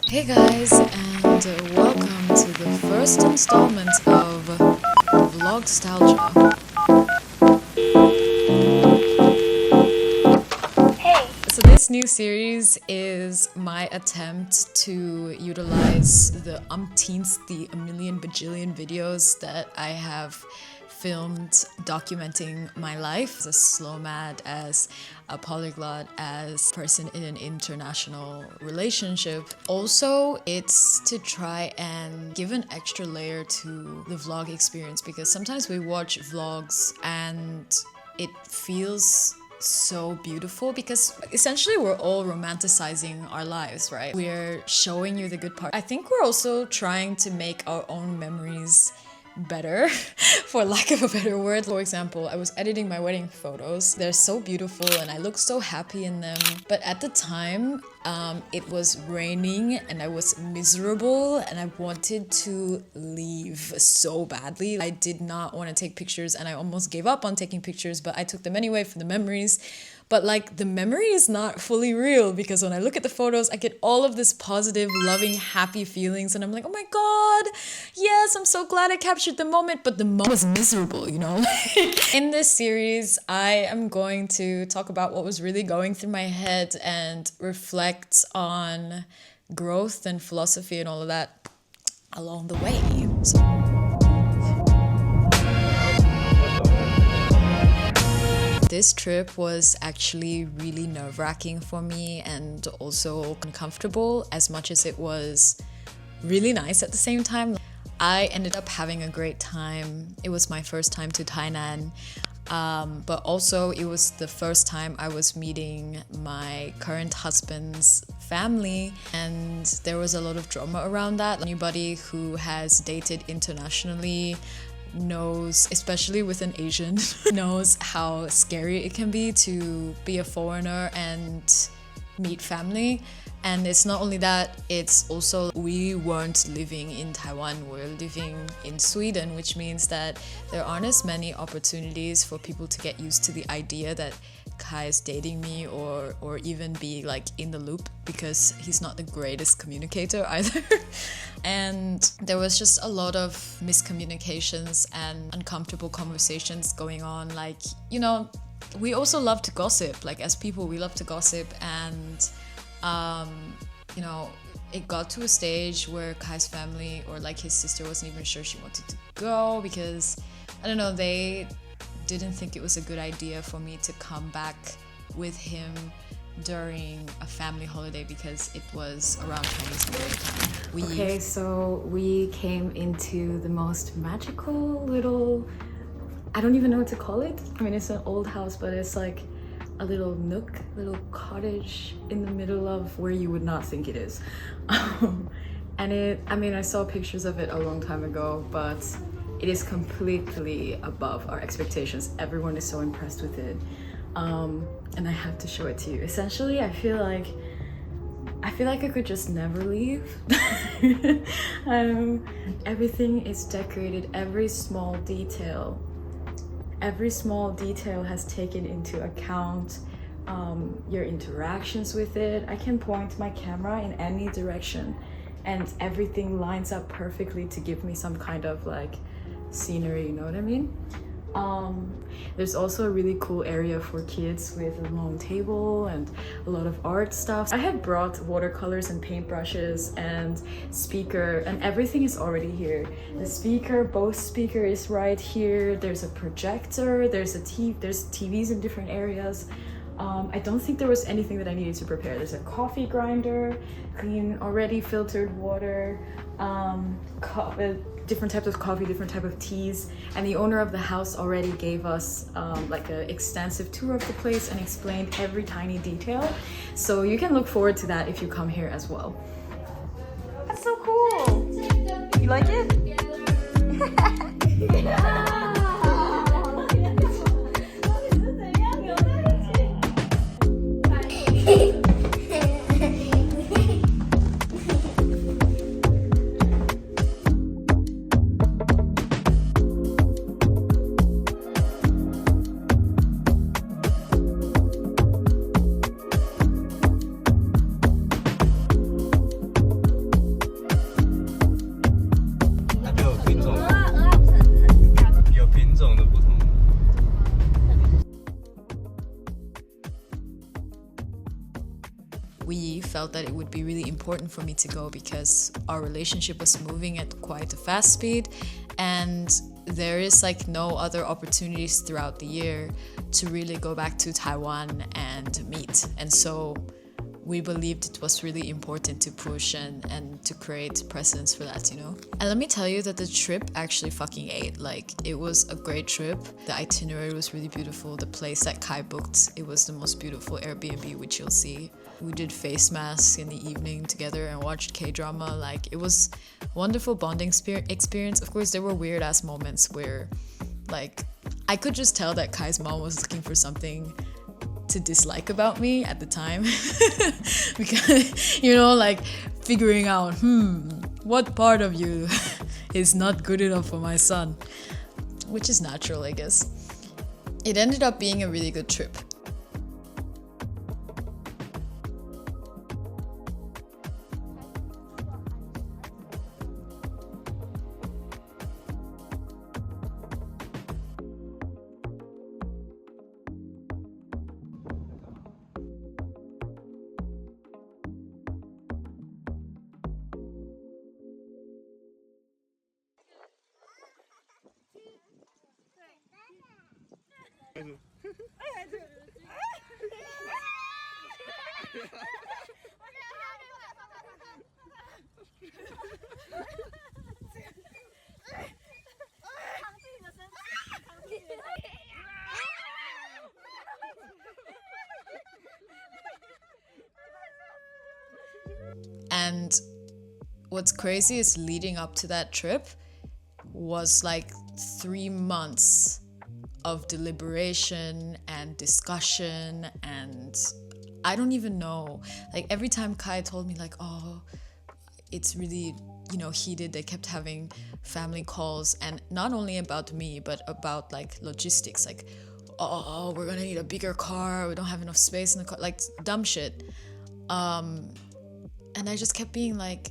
Hey guys, and welcome to the first installment of Vlogstalgia. So this new series is my attempt to utilize the a million bajillion videos that I have filmed documenting my life as a slowmad, as a polyglot, as a person in an international relationship. Also, it's to try and give an extra layer to the vlog experience, because sometimes we watch vlogs and it feels so beautiful because essentially we're all romanticizing our lives, right? We're showing you the good part. I think we're also trying to make our own memories better, for lack of a better word. For example, I was editing my wedding photos. They're so beautiful and I look so happy in them. But at the time, it was raining and I was miserable and I wanted to leave so badly. I did not want to take pictures and I almost gave up on taking pictures, but I took them anyway for the memories. But like, the memory is not fully real, because when I look at the photos, I get all of this positive, loving, happy feelings. And I'm like, oh my God, yes, I'm so glad I captured the moment. But the moment was miserable, you know? In this series, I am going to talk about what was really going through my head and reflect on growth and philosophy and all of that along the way. This trip was actually really nerve-wracking for me and also uncomfortable, as much as it was really nice at the same time. I ended up having a great time. It was my first time to Taiwan, but also it was the first time I was meeting my current husband's family, and there was a lot of drama around that. Anybody who has dated internationally knows, especially with an Asian, knows how scary it can be to be a foreigner and meet family. And it's not only that, it's also we weren't living in Taiwan, we're living in Sweden, which means that there aren't as many opportunities for people to get used to the idea that Kai is dating me or even be like in the loop, because he's not the greatest communicator either. And there was just a lot of miscommunications and uncomfortable conversations going on. Like, you know, we also love to gossip. Like, as people, we love to gossip, and you know, it got to a stage where Kai's family, or like his sister, wasn't even sure she wanted to go, because I don't know, they didn't think it was a good idea for me to come back with him during a family holiday, because it was around Chinese-Jamaican time. Okay, so we came into the most magical little, I don't even know what to call it. I mean, it's an old house, but it's like a little nook, little cottage in the middle of where you would not think it is. And I saw pictures of it a long time ago, but it is completely above our expectations. Everyone is so impressed with it. And I have to show it to you. Essentially, I feel like I could just never leave. Everything is decorated, every small detail has taken into account your interactions with it. I can point my camera in any direction and everything lines up perfectly to give me some kind of like scenery, you know what I mean? There's also a really cool area for kids with a long table and a lot of art stuff. I had brought watercolors and paintbrushes and speaker, and everything is already here. The speaker, Bose speaker is right here. There's a projector, there's TVs in different areas. I don't think there was anything that I needed to prepare. There's a coffee grinder, clean, already filtered water, different types of coffee, different type of teas, and the owner of the house already gave us like an extensive tour of the place and explained every tiny detail. So you can look forward to that if you come here as well. That's so cool! You like it? would be really important for me to go because our relationship was moving at quite a fast speed, and there is like no other opportunities throughout the year to really go back to Taiwan and meet. And so we believed it was really important to push and to create precedence for that, you know? And let me tell you that the trip actually fucking ate. Like, it was a great trip. The itinerary was really beautiful. The place that Kai booked, it was the most beautiful Airbnb, which you'll see. We did face masks in the evening together and watched K-drama. Like, it was a wonderful bonding experience. Of course, there were weird ass moments where, like, I could just tell that Kai's mom was looking for something to dislike about me at the time. Because, you know, like figuring out, what part of you is not good enough for my son? Which is natural, I guess. It ended up being a really good trip. And what's crazy is leading up to that trip was like 3 months of deliberation and discussion, and I don't even know, like every time Kai told me like, oh, it's really, you know, heated, they kept having family calls, and not only about me but about like logistics, like oh, we're gonna need a bigger car, we don't have enough space in the car, like dumb shit. And I just kept being like,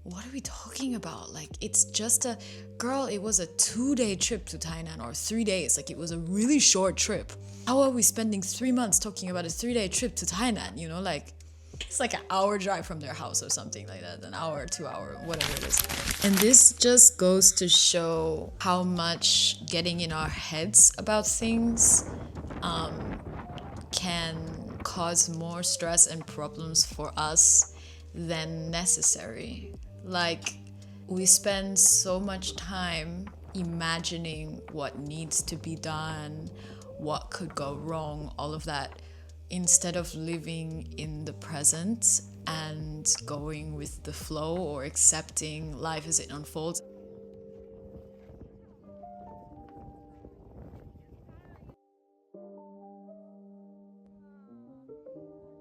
what are we talking about? Like, it's just a girl, it was a 2-day trip to Tainan, or 3 days. Like, it was a really short trip. How are we spending 3 months talking about a 3-day trip to Tainan? You know, like, it's like an hour drive from their house or something like that, an hour, 2 hour, whatever it is. And this just goes to show how much getting in our heads about things can cause more stress and problems for us than necessary. Like, we spend so much time imagining what needs to be done, what could go wrong, all of that, instead of living in the present and going with the flow or accepting life as it unfolds.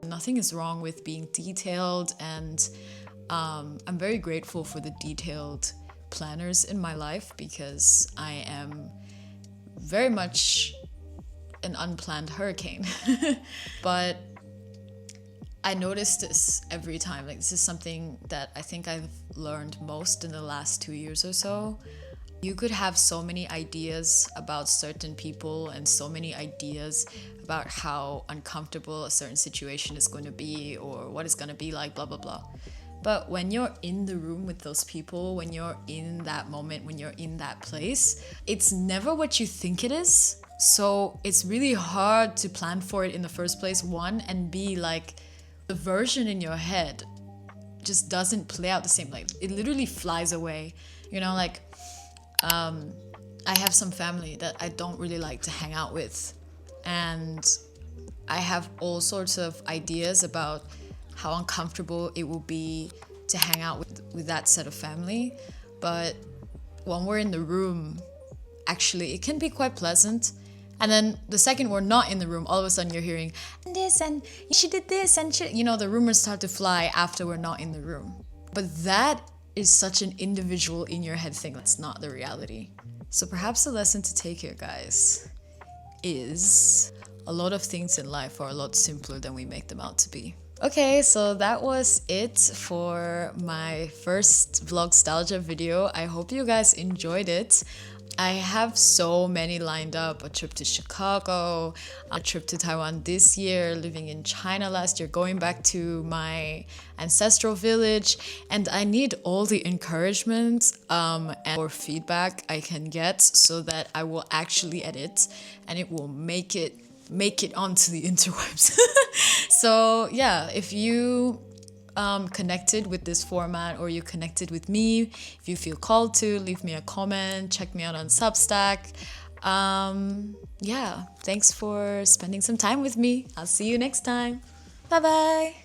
Nothing is wrong with being detailed, and I'm very grateful for the detailed planners in my life, because I am very much an unplanned hurricane. But I notice this every time. Like, this is something that I think I've learned most in the last 2 years or so. You could have so many ideas about certain people and so many ideas about how uncomfortable a certain situation is going to be or what it's going to be like, blah, blah, blah. But when you're in the room with those people, when you're in that moment, when you're in that place, it's never what you think it is. So it's really hard to plan for it in the first place, one, and B, like, the version in your head just doesn't play out the same. Like, it literally flies away, you know, like, I have some family that I don't really like to hang out with, and I have all sorts of ideas about how uncomfortable it will be to hang out with that set of family. But when we're in the room, actually, it can be quite pleasant. And then the second we're not in the room, all of a sudden you're hearing this and she did this and shit. You know, the rumors start to fly after we're not in the room. But that is such an individual in your head thing. That's not the reality. So perhaps the lesson to take here, guys, is a lot of things in life are a lot simpler than we make them out to be. Okay, so that was it for my first Vlogstalgia video. I hope you guys enjoyed it. I have so many lined up. A trip to Chicago, a trip to Taiwan this year, living in China last year, going back to my ancestral village. And I need all the encouragement and or feedback I can get so that I will actually edit and it will make it onto the interwebs. So yeah, if you connected with this format or you connected with me, if you feel called to, leave me a comment, check me out on Substack. Yeah, thanks for spending some time with me. I'll see you next time. Bye bye.